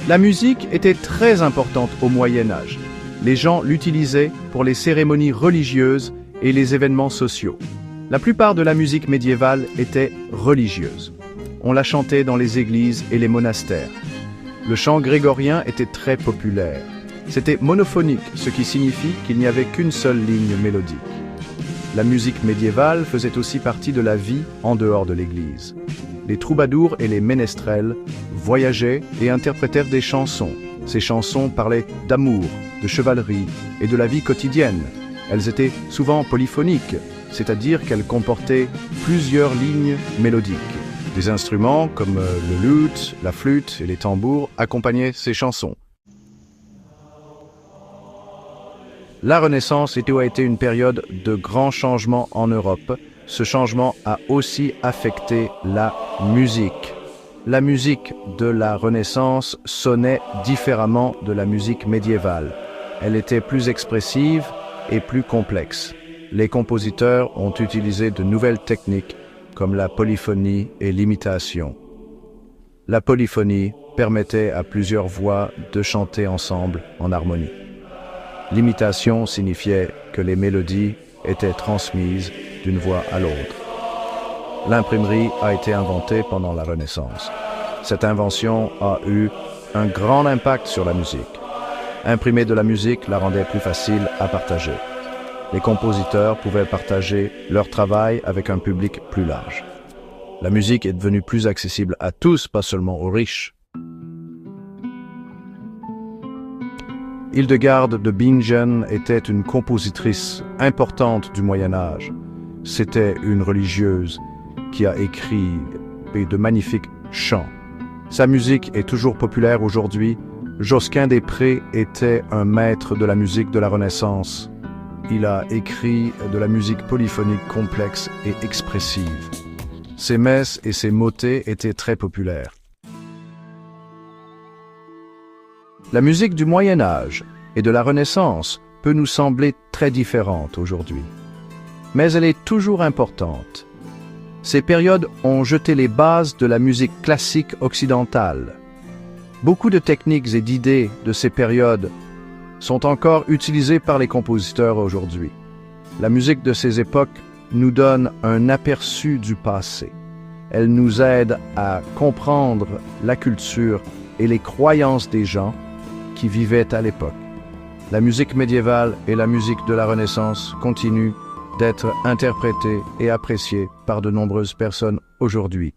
La musique était très importante au Moyen Âge. Les gens l'utilisaient pour les cérémonies religieuses et les événements sociaux. La plupart de la musique médiévale était religieuse. On la chantait dans les églises et les monastères. Le chant grégorien était très populaire. C'était monophonique, ce qui signifie qu'il n'y avait qu'une seule ligne mélodique. La musique médiévale faisait aussi partie de la vie en dehors de l'église. Les troubadours et les ménestrels voyageaient et interprétèrent des chansons. Ces chansons parlaient d'amour, de chevalerie et de la vie quotidienne. Elles étaient souvent polyphoniques, c'est-à-dire qu'elles comportaient plusieurs lignes mélodiques. Des instruments comme le luth, la flûte et les tambours accompagnaient ces chansons. La Renaissance a été une période de grands changements en Europe. Ce changement a aussi affecté la musique. La musique de la Renaissance sonnait différemment de la musique médiévale. Elle était plus expressive et plus complexe. Les compositeurs ont utilisé de nouvelles techniques comme la polyphonie et l'imitation. La polyphonie permettait à plusieurs voix de chanter ensemble en harmonie. L'imitation signifiait que les mélodies étaient transmises d'une voix à l'autre. L'imprimerie a été inventée pendant la Renaissance. Cette invention a eu un grand impact sur la musique. Imprimer de la musique la rendait plus facile à partager. Les compositeurs pouvaient partager leur travail avec un public plus large. La musique est devenue plus accessible à tous, pas seulement aux riches. Hildegarde de Bingen était une compositrice importante du Moyen Âge. C'était une religieuse qui a écrit de magnifiques chants. Sa musique est toujours populaire aujourd'hui. Josquin des Prés était un maître de la musique de la Renaissance. Il a écrit de la musique polyphonique complexe et expressive. Ses messes et ses motets étaient très populaires. La musique du Moyen Âge et de la Renaissance peut nous sembler très différente aujourd'hui. Mais elle est toujours importante. Ces périodes ont jeté les bases de la musique classique occidentale. Beaucoup de techniques et d'idées de ces périodes sont encore utilisées par les compositeurs aujourd'hui. La musique de ces époques nous donne un aperçu du passé. Elle nous aide à comprendre la culture et les croyances des gens qui vivaient à l'époque. La musique médiévale et la musique de la Renaissance continuent d'être interprétées et appréciées par de nombreuses personnes aujourd'hui.